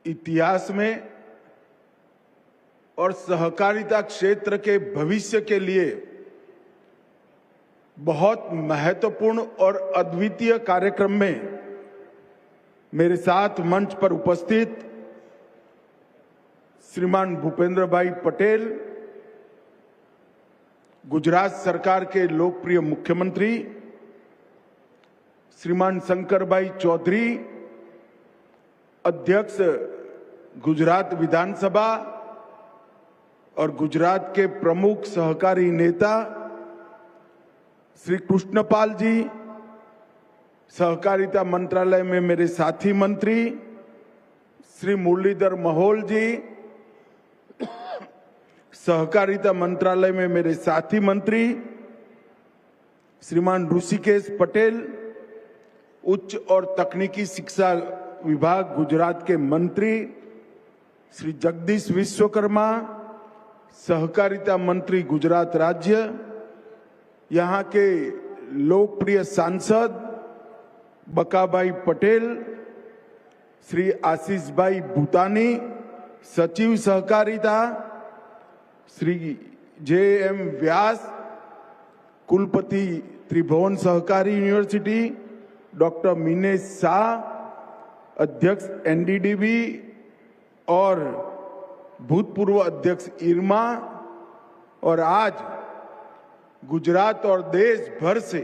इतिहास में और सहकारिता क्षेत्र के भविष्य के लिए बहुत महत्वपूर्ण और अद्वितीय कार्यक्रम में मेरे साथ मंच पर उपस्थित श्रीमान भूपेंद्र भाई पटेल, गुजरात सरकार के लोकप्रिय मुख्यमंत्री, श्रीमान शंकर भाई चौधरी, अध्यक्ष गुजरात विधानसभा और गुजरात के प्रमुख सहकारी नेता श्री कृष्णपाल जी, सहकारिता मंत्रालय में मेरे साथी मंत्री श्री मुरलीधर महल जी, सहकारिता मंत्रालय में मेरे साथी मंत्री श्रीमान ऋषिकेश पटेल, उच्च और तकनीकी शिक्षा विभाग गुजरात के मंत्री श्री जगदीश विश्वकर्मा, सहकारिता मंत्री गुजरात राज्य, यहाँ के लोकप्रिय सांसद बकाभाई पटेल, श्री आशीष भाई भूतानी, सचिव सहकारिता श्री JM व्यास, कुलपति त्रिभुवन सहकारी यूनिवर्सिटी डॉक्टर मीनेश शाह, अध्यक्ष NDDB और भूतपूर्व अध्यक्ष इरमा, और आज गुजरात और देश भर से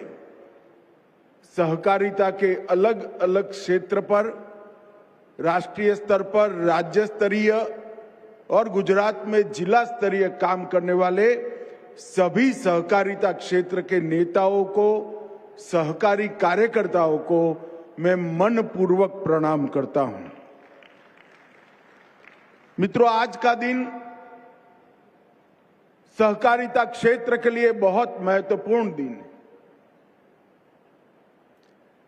सहकारिता के अलग अलग क्षेत्र पर, राष्ट्रीय स्तर पर, राज्य स्तरीय और गुजरात में जिला स्तरीय काम करने वाले सभी सहकारिता क्षेत्र के नेताओं को, सहकारी कार्यकर्ताओं को मैं मनपूर्वक प्रणाम करता हूं। मित्रों, आज का दिन सहकारिता क्षेत्र के लिए बहुत महत्वपूर्ण दिन है।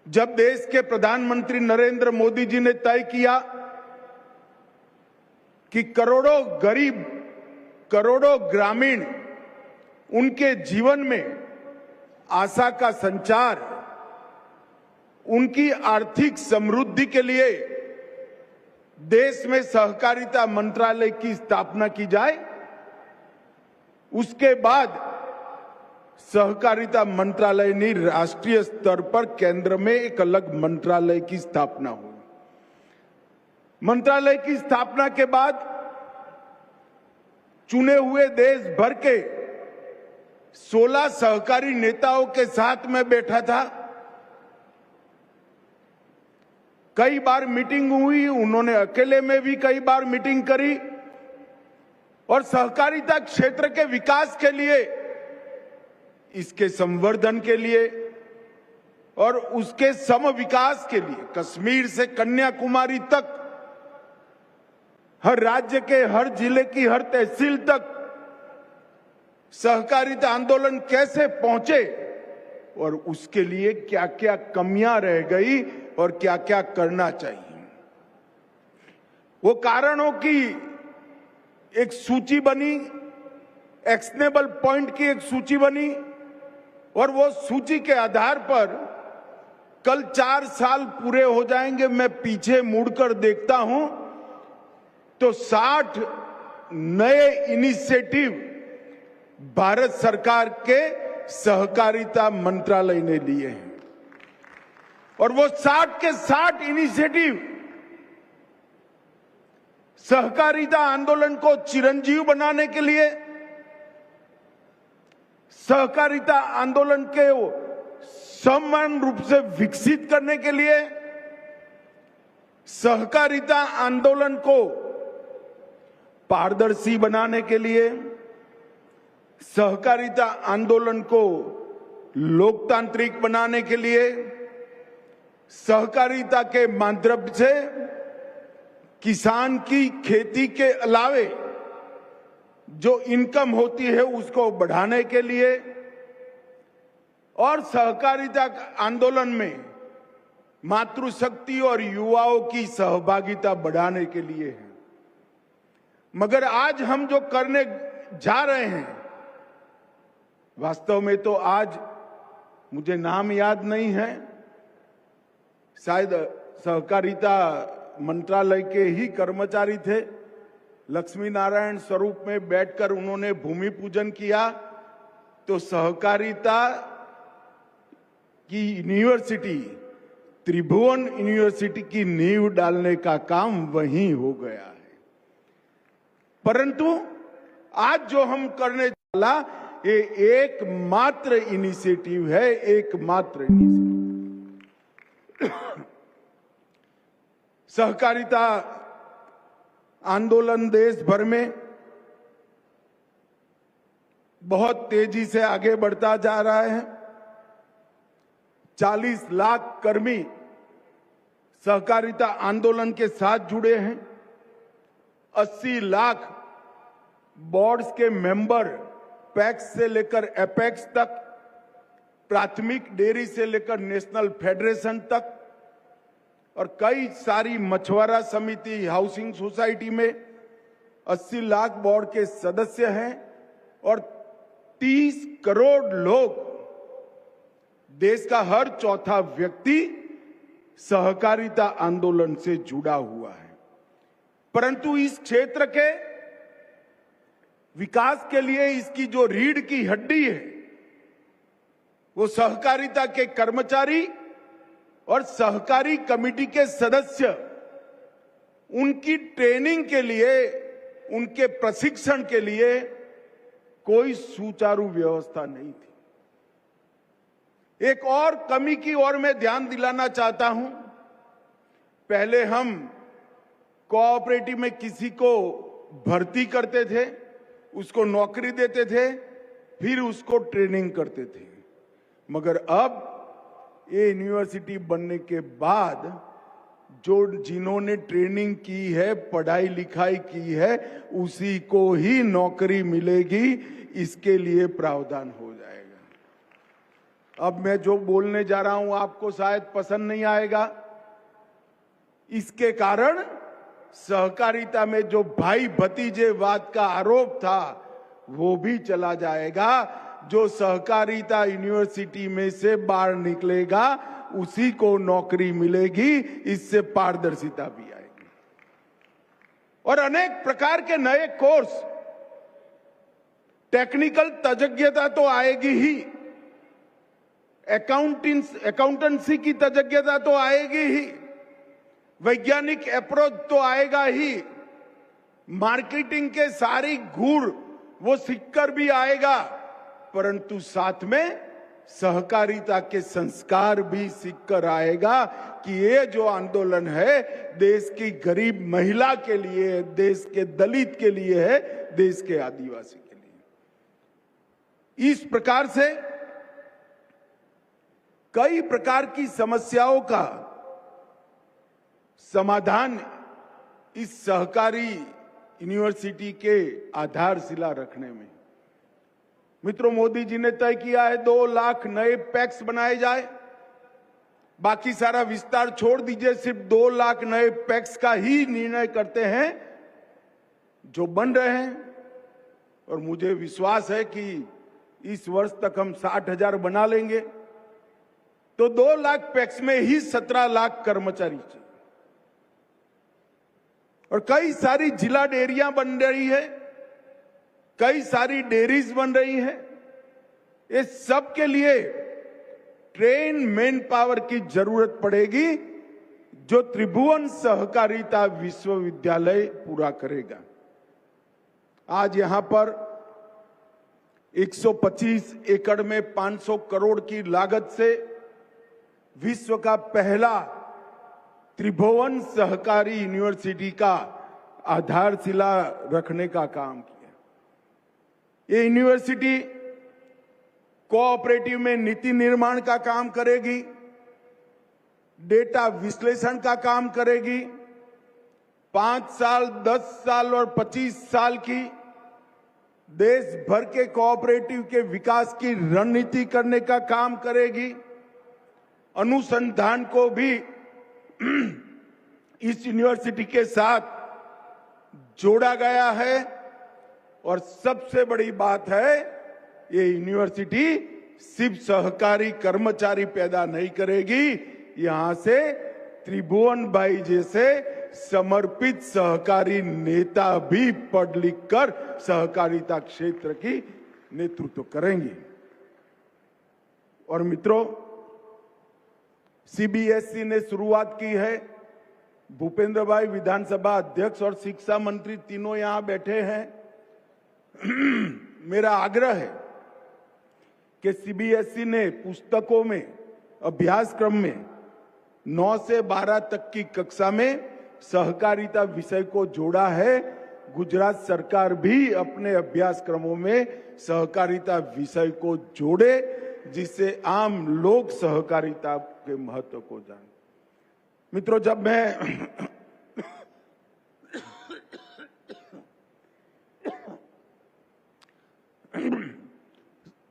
जब देश के प्रधानमंत्री नरेंद्र मोदी जी ने तय किया कि करोड़ों गरीब, करोड़ों ग्रामीण, उनके जीवन में आशा का संचार, उनकी आर्थिक समृद्धि के लिए देश में सहकारिता मंत्रालय की स्थापना की जाए, उसके बाद सहकारिता मंत्रालय ने राष्ट्रीय स्तर पर केंद्र में एक अलग मंत्रालय की स्थापना हुई। मंत्रालय की स्थापना के बाद चुने हुए देश भर के 16 सहकारी नेताओं के साथ मैं बैठा था। कई बार मीटिंग हुई, उन्होंने अकेले में भी कई बार मीटिंग करी और सहकारिता क्षेत्र के विकास के लिए, इसके संवर्धन के लिए और उसके सम विकास के लिए कश्मीर से कन्याकुमारी तक, हर राज्य के हर जिले की हर तहसील तक सहकारिता आंदोलन कैसे पहुंचे और उसके लिए क्या क्या कमियां रह गई और क्या क्या करना चाहिए, वो कारणों की एक सूची बनी, एक्शनेबल पॉइंट की एक सूची बनी और वो सूची के आधार पर कल 4 साल पूरे हो जाएंगे। मैं पीछे मुड़कर देखता हूं तो 60 नए इनिशिएटिव भारत सरकार के सहकारिता मंत्रालय ने लिए हैं और वो 60 के 60 इनिशिएटिव सहकारिता आंदोलन को चिरंजीव बनाने के लिए, सहकारिता आंदोलन के समान रूप से विकसित करने के लिए, सहकारिता आंदोलन को पारदर्शी बनाने के लिए, सहकारिता आंदोलन को लोकतांत्रिक बनाने के लिए, सहकारिता के माध्यम से किसान की खेती के अलावे जो इनकम होती है उसको बढ़ाने के लिए और सहकारिता आंदोलन में मातृशक्ति और युवाओं की सहभागिता बढ़ाने के लिए है। मगर आज हम जो करने जा रहे हैं, वास्तव में तो आज मुझे नाम याद नहीं है, शायद सहकारिता मंत्रालय के ही कर्मचारी थे। लक्ष्मी नारायण स्वरूप में बैठकर उन्होंने भूमि पूजन किया तो सहकारिता की यूनिवर्सिटी, त्रिभुवन यूनिवर्सिटी की नींव डालने का काम वहीं हो गया है। परंतु आज जो हम करने वाला ये एकमात्र इनिशिएटिव है, एकमात्र इनिशिएटिव। सहकारिता आंदोलन देश भर में बहुत तेजी से आगे बढ़ता जा रहा है। 40 लाख कर्मी सहकारिता आंदोलन के साथ जुड़े हैं। 80 लाख बोर्ड्स के मेंबर, पैक्स से लेकर एपेक्स तक, प्राथमिक डेयरी से लेकर नेशनल फेडरेशन तक, और कई सारी मछुआरा समिति, हाउसिंग सोसाइटी में 80 लाख बोर्ड के सदस्य हैं और 30 करोड़ लोग, देश का हर चौथा व्यक्ति सहकारिता आंदोलन से जुड़ा हुआ है। परंतु इस क्षेत्र के विकास के लिए इसकी जो रीढ़ की हड्डी है वो सहकारिता के कर्मचारी और सहकारी कमेटी के सदस्य, उनकी ट्रेनिंग के लिए, उनके प्रशिक्षण के लिए कोई सुचारू व्यवस्था नहीं थी। एक और कमी की ओर मैं ध्यान दिलाना चाहता हूं। पहले हम कोऑपरेटिव में किसी को भर्ती करते थे, उसको नौकरी देते थे, फिर उसको ट्रेनिंग करते थे। मगर अब ये यूनिवर्सिटी बनने के बाद जिन्होंने ट्रेनिंग की है, पढ़ाई लिखाई की है, उसी को ही नौकरी मिलेगी। इसके लिए प्रावधान हो जाएगा। अब मैं जो बोलने जा रहा हूं आपको शायद पसंद नहीं आएगा। इसके कारण सहकारिता में जो भाई भतीजेवाद का आरोप था वो भी चला जाएगा। जो सहकारिता यूनिवर्सिटी में से बाहर निकलेगा उसी को नौकरी मिलेगी। इससे पारदर्शिता भी आएगी और अनेक प्रकार के नए कोर्स, टेक्निकल तजज्ञता तो आएगी ही, अकाउंटेंसी की तजज्ञता तो आएगी ही, वैज्ञानिक अप्रोच तो आएगा ही, मार्केटिंग के सारी गुण वो सीखकर भी आएगा, परंतु साथ में सहकारिता के संस्कार भी सीखकर आएगा कि ये जो आंदोलन है देश की गरीब महिला के लिए है, देश के दलित के लिए है, देश के आदिवासी के लिए। इस प्रकार से कई प्रकार की समस्याओं का समाधान इस सहकारी यूनिवर्सिटी के आधारशिला रखने में। मित्रों, मोदी जी ने तय किया है 2 लाख नए पैक्स बनाए जाए। बाकी सारा विस्तार छोड़ दीजिए, सिर्फ 2 लाख नए पैक्स का ही निर्णय करते हैं जो बन रहे हैं। और मुझे विश्वास है कि इस वर्ष तक हम 60,000 बना लेंगे तो 2 लाख पैक्स में ही 17 लाख कर्मचारी चाहिए। और कई सारी जिला डेयरियां बन रही है, कई सारी डेयरीज बन रही है। ये सब के लिए ट्रेन मैन पावर की जरूरत पड़ेगी जो त्रिभुवन सहकारिता विश्वविद्यालय पूरा करेगा। आज यहां पर 125 एकड़ में 500 करोड़ की लागत से विश्व का पहला त्रिभुवन सहकारी यूनिवर्सिटी का आधारशिला रखने का काम किया। ये यूनिवर्सिटी कोऑपरेटिव में नीति निर्माण का काम करेगी, डेटा विश्लेषण का काम करेगी, 5 साल, 10 साल और 25 साल की देश भर के कोऑपरेटिव के विकास की रणनीति करने का काम करेगी। अनुसंधान को भी इस यूनिवर्सिटी के साथ जोड़ा गया है। और सबसे बड़ी बात है, ये यूनिवर्सिटी सिर्फ सहकारी कर्मचारी पैदा नहीं करेगी, यहां से त्रिभुवन भाई जैसे समर्पित सहकारी नेता भी पढ़ लिख कर सहकारिता क्षेत्र की नेतृत्व करेंगे। और मित्रों, सीबीएसई ने शुरुआत की है। भूपेंद्र भाई विधानसभा अध्यक्ष और शिक्षा मंत्री तीनों यहां बैठे हैं। मेरा आग्रह है कि सीबीएसई ने पुस्तकों में, अभ्यासक्रम में 9 से 12 तक की कक्षा में सहकारिता विषय को जोड़ा है। गुजरात सरकार भी अपने अभ्यासक्रमों में सहकारिता विषय को जोड़े, जिससे आम लोग सहकारिता के महत्व को जाने। मित्रों, जब मैं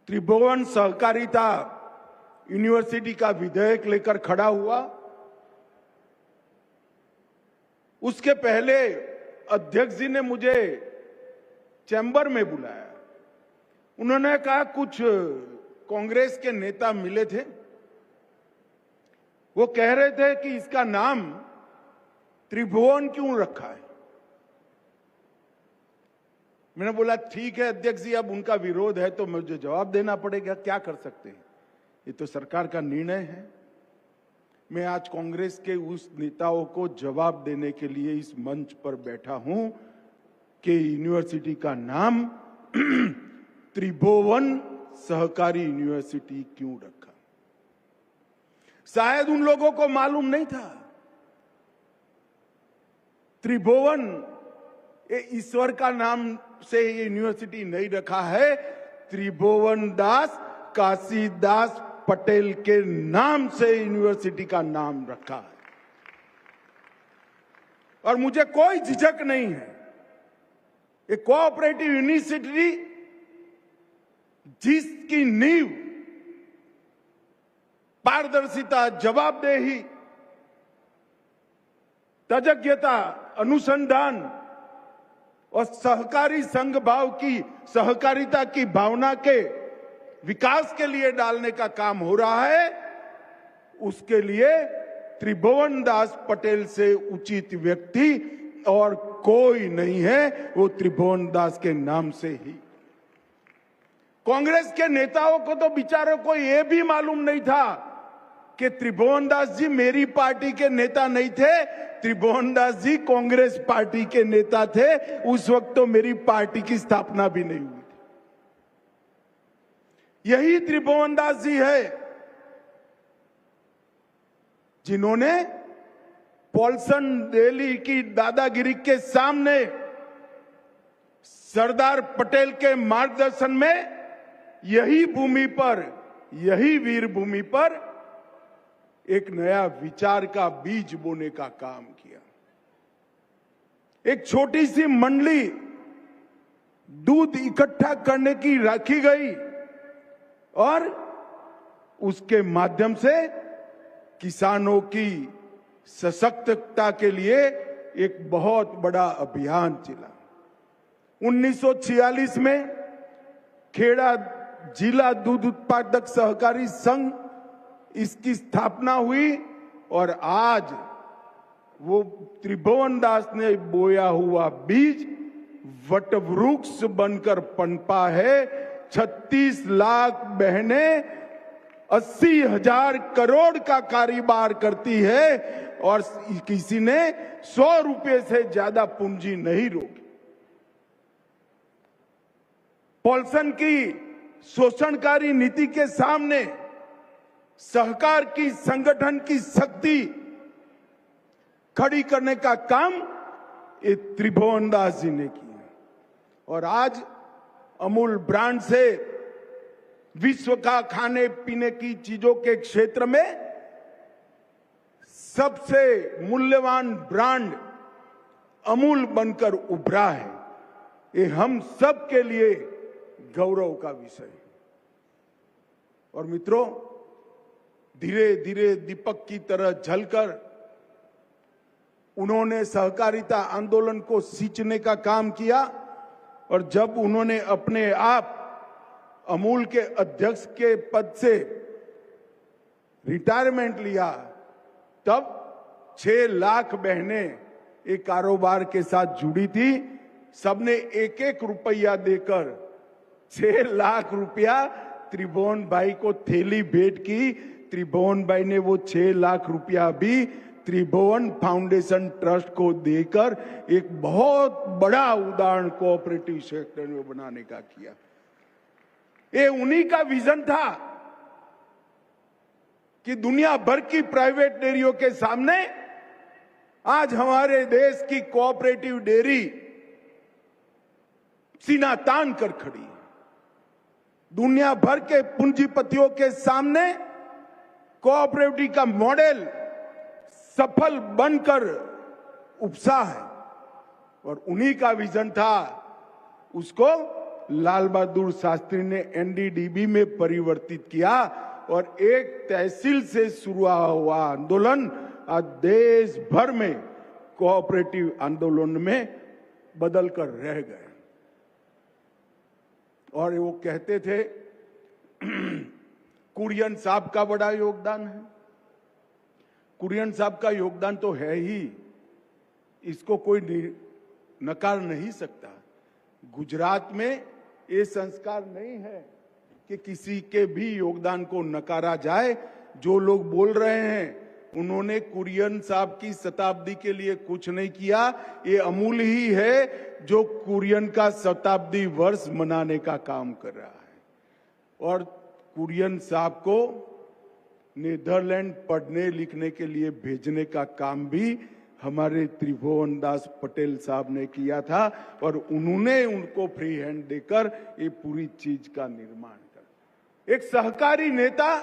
त्रिभुवन सहकारिता यूनिवर्सिटी का विधेयक लेकर खड़ा हुआ, उसके पहले अध्यक्ष जी ने मुझे चैम्बर में बुलाया। उन्होंने कहा कुछ कांग्रेस के नेता मिले थे, वो कह रहे थे कि इसका नाम त्रिभुवन क्यों रखा है। मैंने बोला ठीक है अध्यक्ष जी, अब उनका विरोध है तो मुझे जवाब देना पड़ेगा, क्या कर सकते हैं, ये तो सरकार का निर्णय है। मैं आज कांग्रेस के उस नेताओं को जवाब देने के लिए इस मंच पर बैठा हूं कि यूनिवर्सिटी का नाम त्रिभुवन सहकारी यूनिवर्सिटी क्यों रखा। शायद उन लोगों को मालूम नहीं था त्रिभुवन ये ईश्वर का नाम से ये यूनिवर्सिटी नहीं रखा है, त्रिभुवन दास काशीदास पटेल के नाम से यूनिवर्सिटी का नाम रखा है। और मुझे कोई झिझक नहीं है, ये कोऑपरेटिव यूनिवर्सिटी जिसकी नींव पारदर्शिता, जवाबदेही, तज्ञता, अनुसंधान और सहकारी संघ भाव की, सहकारिता की भावना के विकास के लिए डालने का काम हो रहा है, उसके लिए त्रिभुवन दास पटेल से उचित व्यक्ति और कोई नहीं है, वो त्रिभुवन दास के नाम से ही। कांग्रेस के नेताओं को तो बेचारों को यह भी मालूम नहीं था कि त्रिभुवन दास जी मेरी पार्टी के नेता नहीं थे, त्रिभुवन दास जी कांग्रेस पार्टी के नेता थे। उस वक्त तो मेरी पार्टी की स्थापना भी नहीं हुई थी। यही त्रिभुवन दास जी है जिन्होंने पॉल्सन दिल्ली की दादागिरी के सामने सरदार पटेल के मार्गदर्शन में यही भूमि पर, यही वीर भूमि पर एक नया विचार का बीज बोने का काम किया। एक छोटी सी मंडली दूध इकट्ठा करने की रखी गई और उसके माध्यम से किसानों की सशक्तता के लिए एक बहुत बड़ा अभियान चला। 1946 में खेड़ा जिला दूध उत्पादक सहकारी संघ, इसकी स्थापना हुई और आज वो त्रिभुवन दास ने बोया हुआ बीज वटवृक्ष बनकर पनपा है। 36 लाख बहनें 80,000 करोड़ का कारोबार करती है और किसी ने 100 रुपए से ज्यादा पूंजी नहीं रोकी। पॉल्सन की शोषणकारी नीति के सामने सहकार की, संगठन की शक्ति खड़ी करने का काम ये त्रिभुवन दास जी ने किया। और आज अमूल ब्रांड से विश्व का खाने पीने की चीजों के क्षेत्र में सबसे मूल्यवान ब्रांड अमूल बनकर उभरा है। ये हम सब के लिए गौरव का विषय है। और मित्रों, धीरे धीरे दीपक की तरह जलकर उन्होंने सहकारिता आंदोलन को सींचने का काम किया और जब उन्होंने अपने आप अमूल के अध्यक्ष के पद से रिटायरमेंट लिया, तब 6 लाख बहनें एक कारोबार के साथ जुड़ी थी। सबने एक एक रुपया देकर 6 लाख रुपया त्रिभुवन भाई को थैली भेंट की। त्रिभुवन भाई ने वो 6 लाख रुपया भी त्रिभुवन फाउंडेशन ट्रस्ट को देकर एक बहुत बड़ा उदाहरण कोऑपरेटिव सेक्टर में बनाने का किया। ये उन्हीं का विजन था कि दुनिया भर की प्राइवेट डेयरियों के सामने आज हमारे देश की कोऑपरेटिव डेयरी सीना तान कर खड़ी है। दुनिया भर के पूंजीपतियों के सामने कोऑपरेटिव का मॉडल सफल बनकर उपसा है और उन्हीं का विजन था। उसको लाल बहादुर शास्त्री ने एनडीडीबी में परिवर्तित किया और एक तहसील से शुरू हुआ आंदोलन आज देश भर में कोऑपरेटिव आंदोलन में बदल कर रह गए। और वो कहते थे कुरियन साहब का बड़ा योगदान है। कुरियन साहब का योगदान तो है ही, इसको कोई नकार नहीं सकता। गुजरात में ये संस्कार नहीं है कि किसी के भी योगदान को नकारा जाए। जो लोग बोल रहे हैं उन्होंने कुरियन साहब की शताब्दी के लिए कुछ नहीं किया। ये अमूल ही है जो कुरियन का शताब्दी वर्ष मनाने का काम कर रहा है। और कुरियन साहब को नीदरलैंड पढ़ने लिखने के लिए भेजने का काम भी हमारे त्रिभुवन दास पटेल साहब ने किया था और उन्होंने उनको फ्री हैंड देकर ये पूरी चीज का निर्माण कर। एक सहकारी नेता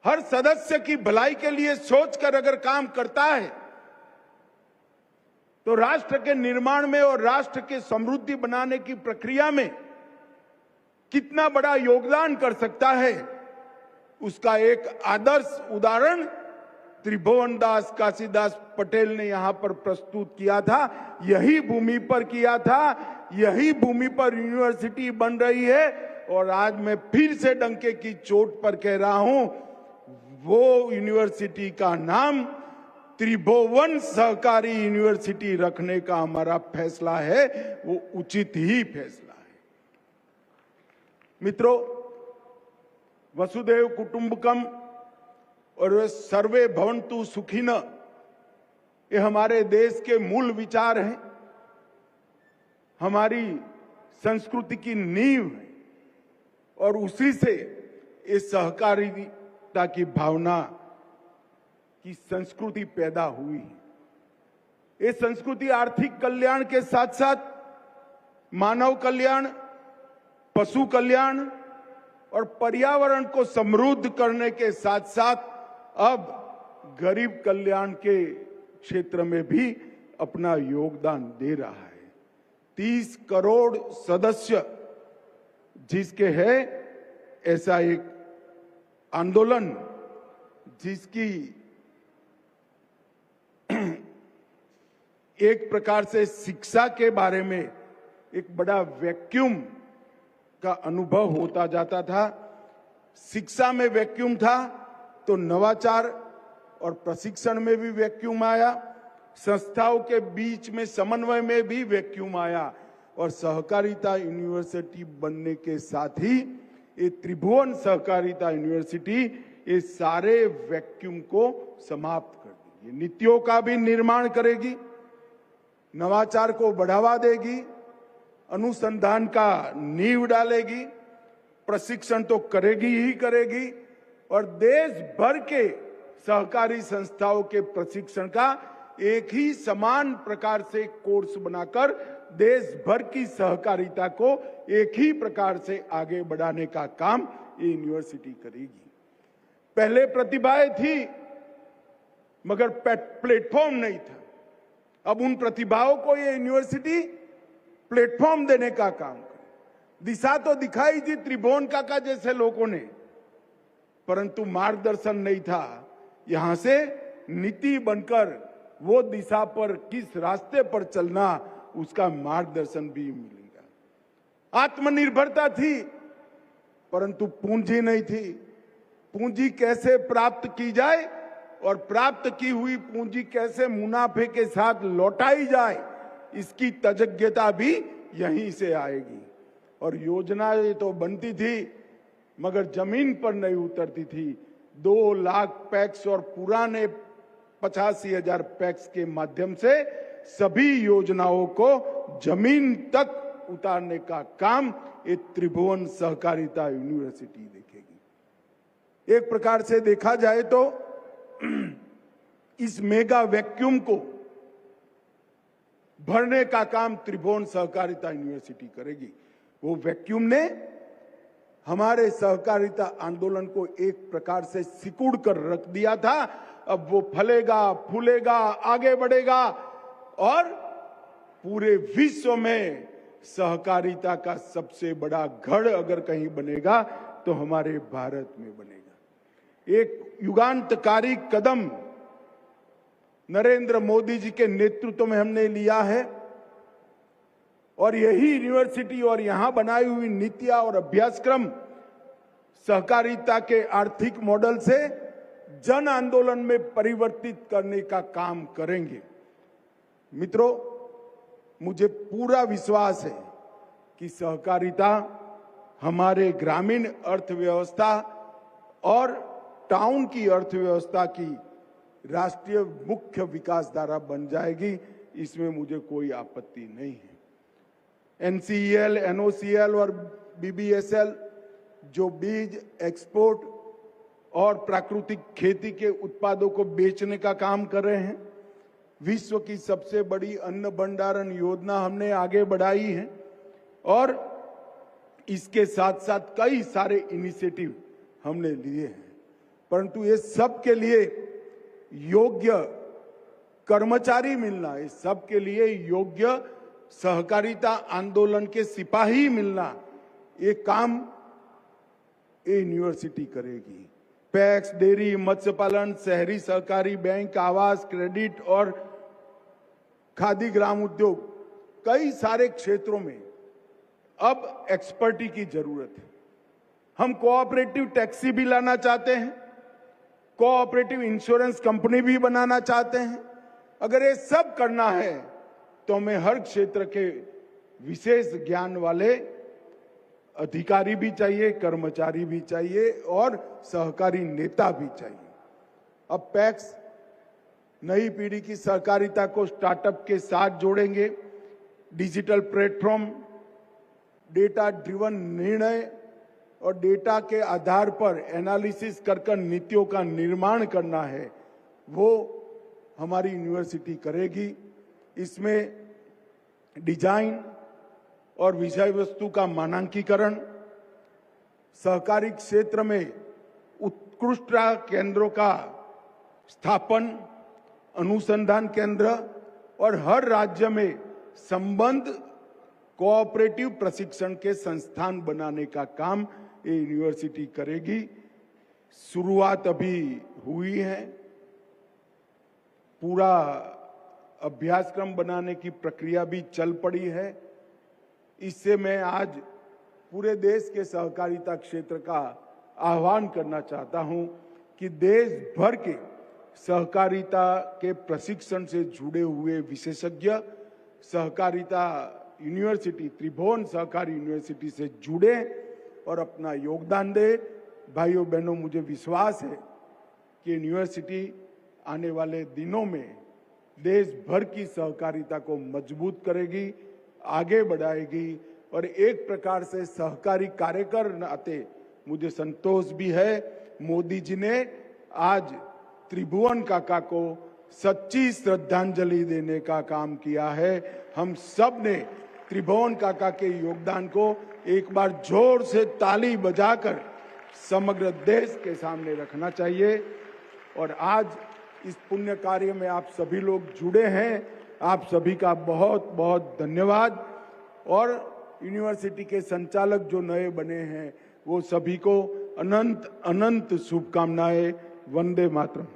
हर सदस्य की भलाई के लिए सोचकर अगर काम करता है तो राष्ट्र के निर्माण में और राष्ट्र के समृद्धि बनाने की प्रक्रिया में कितना बड़ा योगदान कर सकता है, उसका एक आदर्श उदाहरण त्रिभुवन दास काशीदास पटेल ने यहां पर प्रस्तुत किया था। यही भूमि पर किया था, यही भूमि पर यूनिवर्सिटी बन रही है। और आज मैं फिर से डंके की चोट पर कह रहा हूं, वो यूनिवर्सिटी का नाम त्रिभुवन सहकारी यूनिवर्सिटी रखने का हमारा फैसला है, वो उचित ही फैसला है। मित्रों, वसुधैव कुटुंबकम और सर्वे भवन्तु सुखिनः, ये हमारे देश के मूल विचार हैं, हमारी संस्कृति की नींव है और उसी से इस सहकारिता की भावना की संस्कृति पैदा हुई है। ये संस्कृति आर्थिक कल्याण के साथ साथ मानव कल्याण, पशु कल्याण और पर्यावरण को समृद्ध करने के साथ साथ अब गरीब कल्याण के क्षेत्र में भी अपना योगदान दे रहा है। 30 करोड़ सदस्य जिसके है ऐसा एक आंदोलन, जिसकी एक प्रकार से शिक्षा के बारे में एक बड़ा वैक्यूम का अनुभव होता जाता था। शिक्षा में वैक्यूम था तो नवाचार और प्रशिक्षण में भी वैक्यूम आया, संस्थाओं के बीच में समन्वय में भी वैक्यूम आया और सहकारिता यूनिवर्सिटी बनने के साथ ही ये त्रिभुवन सहकारिता यूनिवर्सिटी ये सारे वैक्यूम को समाप्त कर देगी। नीतियों का भी निर्माण करेगी, नवाचार को बढ़ावा देगी, अनुसंधान का नींव डालेगी, प्रशिक्षण तो करेगी ही करेगी और देश भर के सहकारी संस्थाओं के प्रशिक्षण का एक ही समान प्रकार से कोर्स बनाकर देश भर की सहकारिता को एक ही प्रकार से आगे बढ़ाने का काम ये यूनिवर्सिटी करेगी। पहले प्रतिभाएं थी मगर प्लेटफॉर्म नहीं था। अब उन प्रतिभाओं को ये यूनिवर्सिटी प्लेटफॉर्म देने का काम करे। दिशा तो दिखाई थी त्रिभुवन काका जैसे लोगों ने, परंतु मार्गदर्शन नहीं था। यहां से नीति बनकर वो दिशा पर किस रास्ते पर चलना उसका मार्गदर्शन भी मिलेगा। आत्मनिर्भरता थी परंतु पूंजी नहीं थी। पूंजी कैसे प्राप्त की जाए और प्राप्त की हुई पूंजी कैसे मुनाफे के साथ लौटाई जाए, इसकी तज्ञता भी यहीं से आएगी। और योजनाएं तो बनती थी मगर जमीन पर नहीं उतरती थी। 2 लाख पैक्स और पुराने 85,000 पैक्स के माध्यम से सभी योजनाओं को जमीन तक उतारने का काम ये त्रिभुवन सहकारिता यूनिवर्सिटी देखेगी। एक प्रकार से देखा जाए तो इस मेगा वैक्यूम को भरने का काम त्रिभुवन सहकारिता यूनिवर्सिटी करेगी। वो वैक्यूम ने हमारे सहकारिता आंदोलन को एक प्रकार से सिकुड़ कर रख दिया था। अब वो फलेगा, फूलेगा, आगे बढ़ेगा और पूरे विश्व में सहकारिता का सबसे बड़ा गढ़ अगर कहीं बनेगा तो हमारे भारत में बनेगा। एक युगांतकारी कदम नरेंद्र मोदी जी के नेतृत्व में हमने लिया है और यही यूनिवर्सिटी और यहां बनाई हुई नीतियां और अभ्यासक्रम सहकारिता के आर्थिक मॉडल से जन आंदोलन में परिवर्तित करने का काम करेंगे। मित्रों, मुझे पूरा विश्वास है कि सहकारिता हमारे ग्रामीण अर्थव्यवस्था और टाउन की अर्थव्यवस्था की राष्ट्रीय मुख्य विकास धारा बन जाएगी। इसमें मुझे कोई आपत्ति नहीं है। NCEL, NOCL और BBSL जो बीज, एक्सपोर्ट और प्राकृतिक खेती के उत्पादों को बेचने का काम कर रहे हैं, विश्व की सबसे बड़ी अन्न भंडारण योजना हमने आगे बढ़ाई है और इसके साथ साथ कई सारे इनिशिएटिव हमने लिए हैं। परंतु ये सब के लिए योग्य कर्मचारी मिलना, इस सब के लिए योग्य सहकारिता आंदोलन के सिपाही मिलना, ये काम ये यूनिवर्सिटी करेगी। पैक्स, डेयरी, मत्स्य पालन, शहरी सहकारी बैंक, आवास, क्रेडिट और खादी ग्राम उद्योग, कई सारे क्षेत्रों में अब एक्सपर्टी की जरूरत है। हम कोऑपरेटिव टैक्सी भी लाना चाहते हैं, कोऑपरेटिव इंश्योरेंस कंपनी भी बनाना चाहते हैं। अगर ये सब करना है तो हमें हर क्षेत्र के विशेष ज्ञान वाले अधिकारी भी चाहिए, कर्मचारी भी चाहिए और सहकारी नेता भी चाहिए। अब पैक्स नई पीढ़ी की सहकारिता को स्टार्टअप के साथ जोड़ेंगे। डिजिटल प्लेटफॉर्म, डेटा ड्रिवन निर्णय और डेटा के आधार पर एनालिसिस कर नीतियों का निर्माण करना है, वो हमारी यूनिवर्सिटी करेगी। इसमें डिजाइन और विषय वस्तु का मानकीकरण, सहकारी क्षेत्र में उत्कृष्ट केंद्रों का स्थापन, अनुसंधान केंद्र और हर राज्य में संबद्ध कोऑपरेटिव प्रशिक्षण के संस्थान बनाने का काम ये यूनिवर्सिटी करेगी। शुरुआत अभी हुई है, पूरा अभ्यासक्रम बनाने की प्रक्रिया भी चल पड़ी है। इससे मैं आज पूरे देश के सहकारिता क्षेत्र का आह्वान करना चाहता हूं कि देश भर के सहकारिता के प्रशिक्षण से जुड़े हुए विशेषज्ञ सहकारिता यूनिवर्सिटी, त्रिभुवन सहकारी यूनिवर्सिटी से जुड़े और अपना योगदान दे। भाइयों बहनों, मुझे विश्वास है कि यूनिवर्सिटी आने वाले दिनों में देश भर की सहकारिता को मजबूत करेगी, आगे बढ़ाएगी और एक प्रकार से सहकारी कार्यकर नाते मुझे संतोष भी है, मोदी जी ने आज त्रिभुवन काका को सच्ची श्रद्धांजलि देने का काम किया है। हम सब ने त्रिभुवन काका के योगदान को एक बार जोर से ताली बजाकर समग्र देश के सामने रखना चाहिए। और आज इस पुण्य कार्य में आप सभी लोग जुड़े हैं, आप सभी का बहुत बहुत धन्यवाद। और यूनिवर्सिटी के संचालक जो नए बने हैं वो सभी को अनंत अनंत शुभकामनाएं। वंदे मातरम।